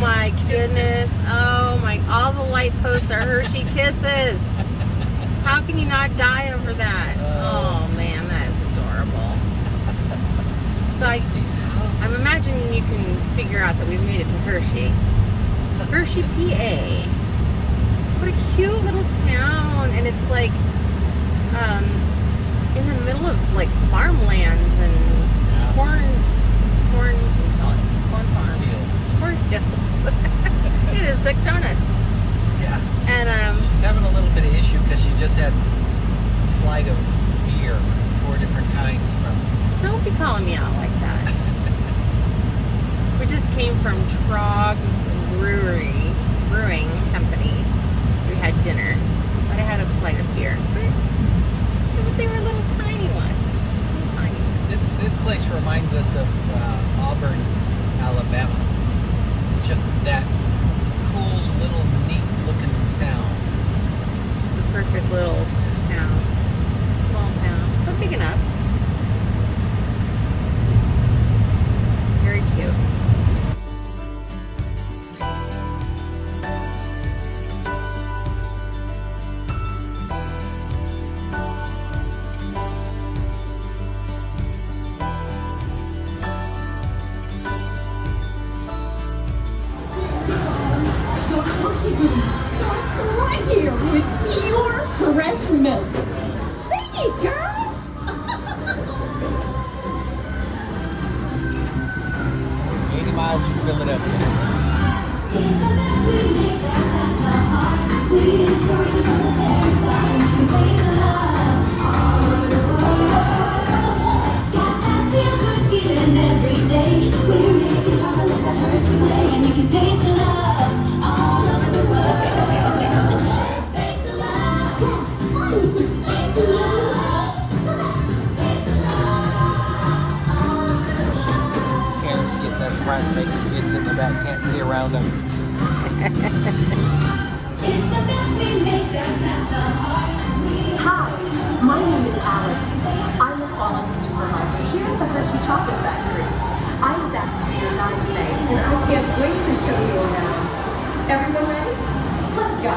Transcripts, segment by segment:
my goodness. Oh my, all the light posts are Hershey Kisses. How can you not die over that? Oh man, that is adorable. So I'm imagining you can figure out that we've made it to Hershey. Hershey, PA. What a cute little town. And it's like in the middle of like farmlands and corn farms. Cornfields. Yeah, there's Duck Donuts. Yeah. And she's having a little bit of issue because she just had a flight of beer, 4 different kinds from. Don't be calling me out like that. We just came from Troegs Brewing Company. We had dinner, but I had a flight of beer. But they were little tiny ones. Little tiny ones. This place reminds us of Auburn, Alabama. It's just that cool, little, neat-looking town. Just the perfect little town. Small town, but big enough. Very cute. Starts right here with your fresh milk. Sing it, girls! 80 miles from Philadelphia. Every day, we're making chocolate the Hershey way, and you can taste the love all over the world. Taste the love. Taste the love. Taste the love. Parents get that front, make the kids in the back can't see around them. It's the milk we make that's at the heart. Hi, my name is Alex. I'm the quality supervisor here at the Hershey Chocolate Factory. I was asked to be your guide today, and I can't wait to show you around. Everyone ready? Let's go.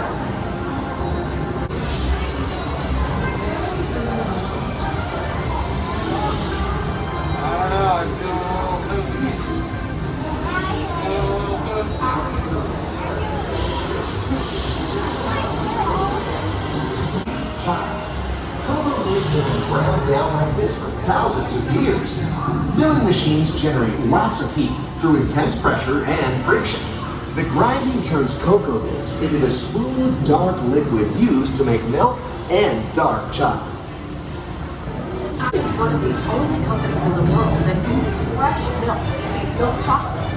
Have been ground down like this for thousands of years. Milling machines generate lots of heat through intense pressure and friction. The grinding turns cocoa nibs into the smooth, dark liquid used to make milk and dark chocolate. It's one of the only companies in the world that uses fresh milk to make milk chocolate.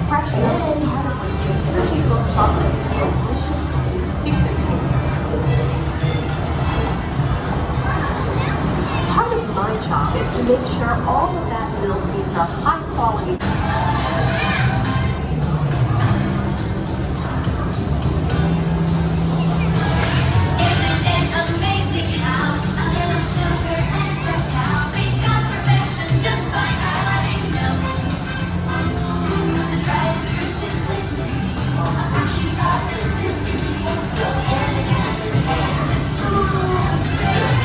Fresh milk is part of what gives Hershey's milk chocolate its delicious, distinctive taste. Part of my job is to make sure all of that milk meets our high quality. Isn't it amazing how a little sugar and cacao become perfection just by adding milk? The tried and true simplicity of Hershey's authenticity. Go hand in hand and it's so silly.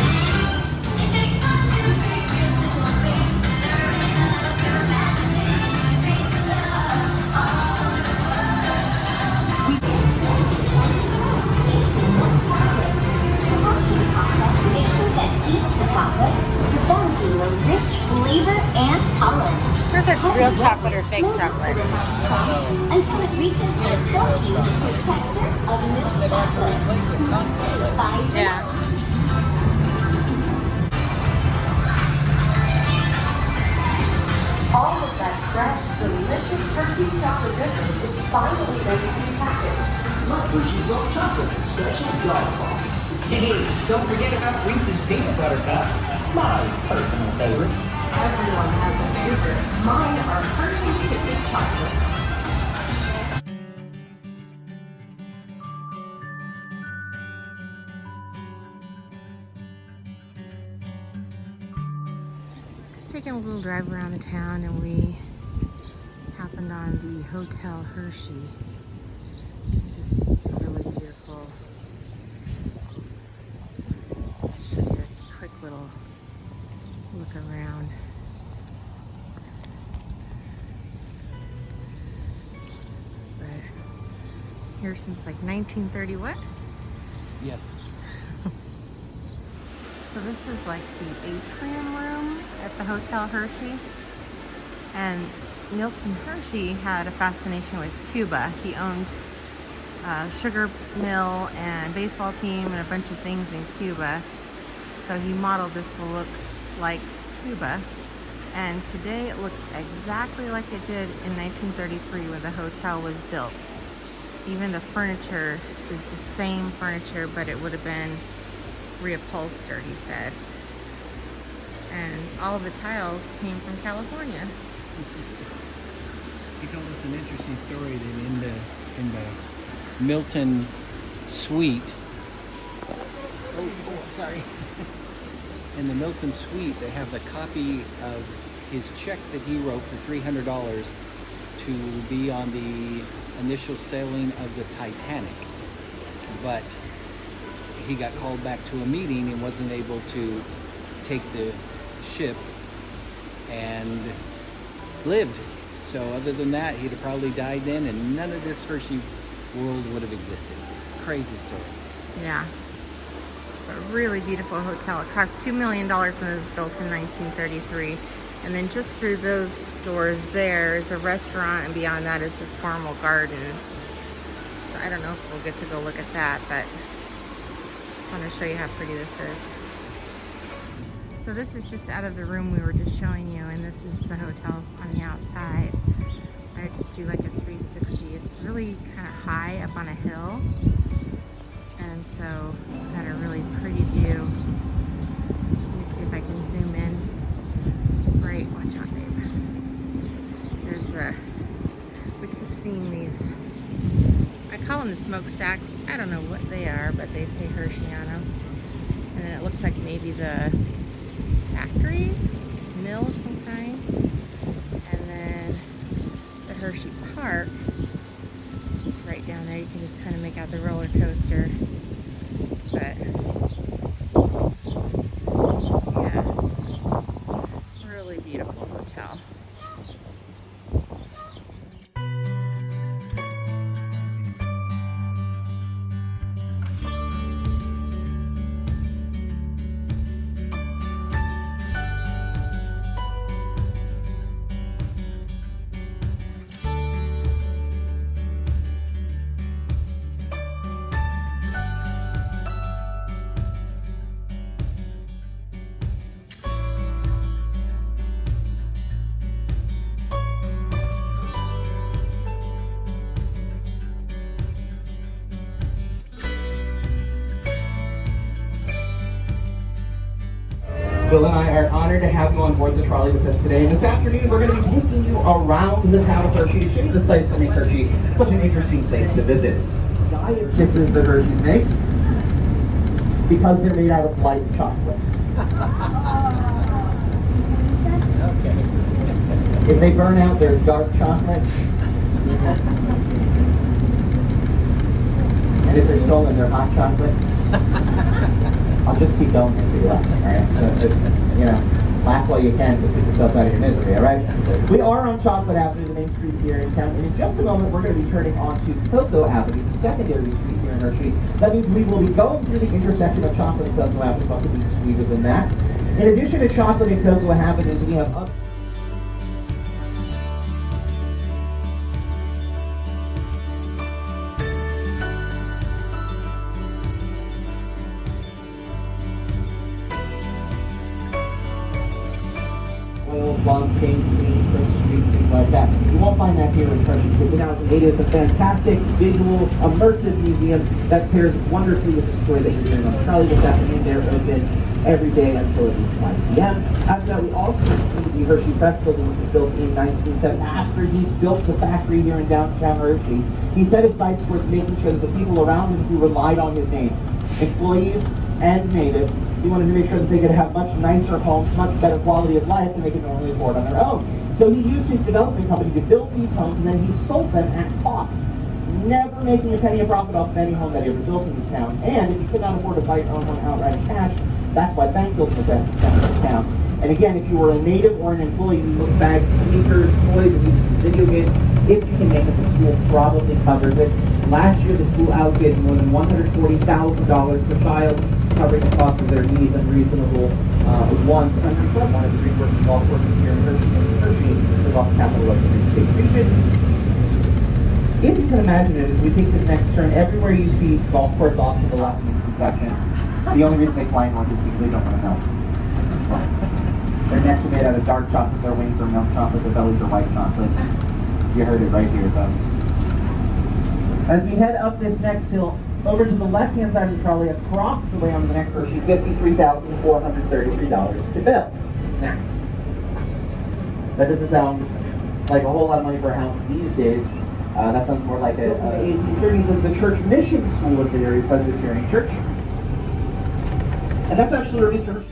It takes 1, 2, 3 real simple things. Stir in a little pure imagination. Taste the love all over the world. The poaching process mixes and heats the chocolate, developing a rich flavor and color. I wonder if it's real chocolate or fake chocolate. Until it reaches the silky texture of milk They'd have to chocolate. replace it constantly. Yeah. All of that fresh, delicious Hershey's chocolate goodness is finally ready to be packaged. Love Hershey's milk chocolate, special dog box. Hey, don't forget about Reese's peanut butter cups, my personal favorite. Everyone has a favorite. Mine are Hershey's Kisses chocolate. Just taking a little drive around the town, and we happened land on the Hotel Hershey. It's just really beautiful. I'll show you a quick little look around. But here since like 1930 what? Yes. So this is like the atrium room at the Hotel Hershey. And Milton Hershey had a fascination with Cuba. He owned a sugar mill and baseball team and a bunch of things in Cuba. So he modeled this to look like Cuba. And today it looks exactly like it did in 1933 when the hotel was built. Even the furniture is the same furniture, but it would have been reupholstered, he said. And all of the tiles came from California. He told us an interesting story that in the Milton suite. Oh, I'm sorry. In the Milton suite, they have the copy of his check that he wrote for $300 to be on the initial sailing of the Titanic. But he got called back to a meeting and wasn't able to take the ship and lived. So other than that, he'd have probably died then, and none of this Hershey World would have existed. Crazy story. Yeah. A really beautiful hotel. It cost $2 million when it was built in 1933. And then just through those stores there is a restaurant, and beyond that is the Formal Gardens. So I don't know if we'll get to go look at that, but just want to show you how pretty this is. So this is just out of the room we were just showing you, and this is the hotel on the outside. I just do like a 360. It's really kind of high up on a hill, and so it's got a really pretty view. Let me see if I can zoom in. Right, watch out, babe. There's we keep seeing these, I call them the smokestacks. I don't know what they are, but they say Hershey on them. And then it looks like maybe the factory, mill of some kind. And then the Hershey Park is right down there. You can just kind of make out the roller coaster. But yeah, it's a really beautiful hotel. Bill and I are honored to have you on board the trolley with us today. And this afternoon, we're going to be taking you around the town of Hershey to show you the sights that make Hershey such an interesting place to visit. Giant kisses that Hershey makes because they're made out of light chocolate. Okay. If they burn out, they're dark chocolate. And if they're stolen, they're hot chocolate. I'll just keep going until you laugh, alright? So just, laugh while you can to put yourself out of your misery, alright? We are on Chocolate Avenue, the main street here in town, and in just a moment we're going to be turning onto Cocoa Avenue, the secondary street here in Hershey. That means we will be going through the intersection of Chocolate and Cocoa Avenue, what could be sweeter than that. In addition to Chocolate and Cocoa Avenues, we have other Long King, Prince Street, things like that. You won't find that here in Hershey. It is a fantastic, visual, immersive museum that pairs wonderfully with the story that you're hearing on the trolley this afternoon. They're open every day until at least 5 p.m. After that, we also see the Hershey Festival, which was built in 1907. After he built the factory here in downtown Hershey, he set his sights towards making sure that the people around him who relied on his name, employees and natives, he wanted to make sure that they could have much nicer homes, much better quality of life than they could normally afford on their own. So he used his development company to build these homes, and then he sold them at cost, never making a penny of profit off of any home that he ever built in this town. And if you could not afford to buy your own home outright in cash, that's why bank building was at the center of the town. And again, if you were a native or an employee who looked bags, sneakers, toys, and video games, if you can make it, the school probably covers it. Last year, the school allocated more than $140,000 per child, covering the cost of their needs and reasonable wants. Country Club, one of the three working golf courses here in Hershey, the golf capital of the Green State region. If you can imagine it, as we take this next turn, everywhere you see golf course off to the left in this section, the only reason they fly north is because they don't want to melt. Their necks are made out of dark chocolate, their wings are milk chocolate, their bellies are white chocolate. You heard it right here, folks. As we head up this next hill, over to the left-hand side of the trolley, across the way on the next Hershey, $53,433 to build. Now, that doesn't sound like a whole lot of money for a house these days. That sounds more like a 1830s as the church mission school of the area Presbyterian Church. And that's actually released for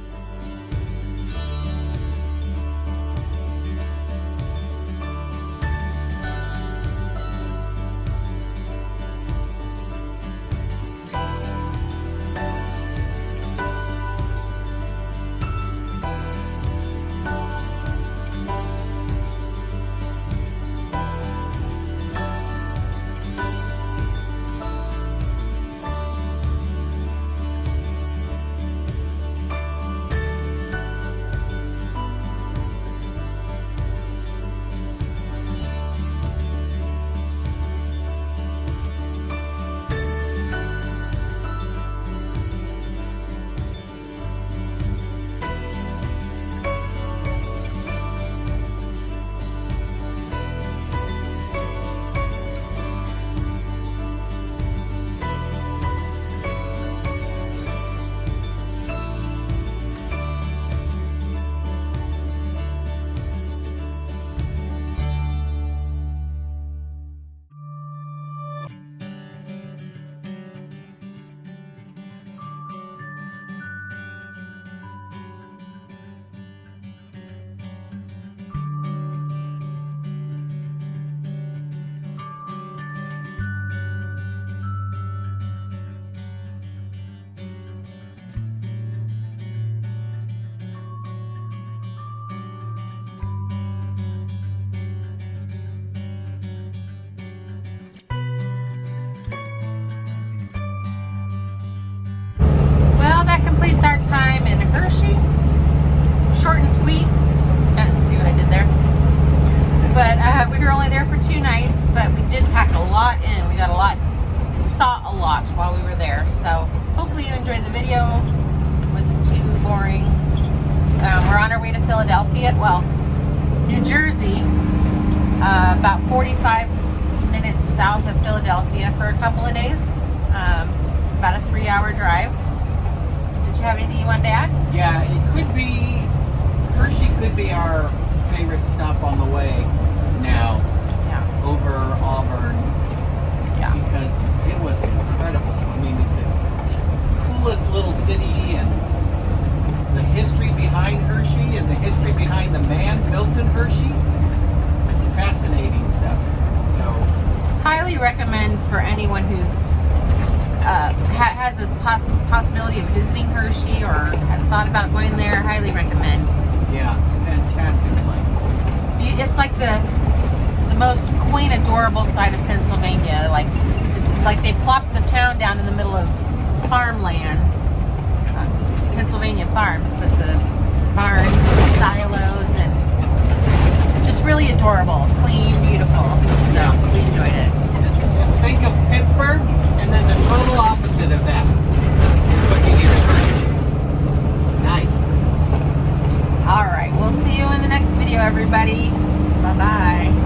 Our time in Hershey. Short and sweet. See what I did there? But we were only there for 2 nights, but we did pack a lot in. We got a lot, we saw a lot while we were there. So hopefully you enjoyed the video. It wasn't too boring. We're on our way to Philadelphia. Well, New Jersey, about 45 minutes south of Philadelphia for a couple of days. It's about a 3-hour drive. Have anything you wanted to add? Yeah, it could be, Hershey could be our favorite stop on the way now. Yeah. Over Auburn. Yeah. Because it was incredible. I mean, the coolest little city, and the history behind Hershey and the history behind the man, Milton Hershey. Fascinating stuff. So, highly recommend for anyone who's has a possibility of visiting Hershey or has thought about going there. Highly recommend. Yeah, fantastic place. It's like the most quaint, adorable side of Pennsylvania. Like they plopped the town down in the middle of farmland, Pennsylvania farms with the barns and the silos, and just really adorable, clean, beautiful. So we enjoyed it. Just think of Pittsburgh, and then the total opposite of that is what you hear in Hershey. Nice. All right, we'll see you in the next video, everybody. Bye-bye.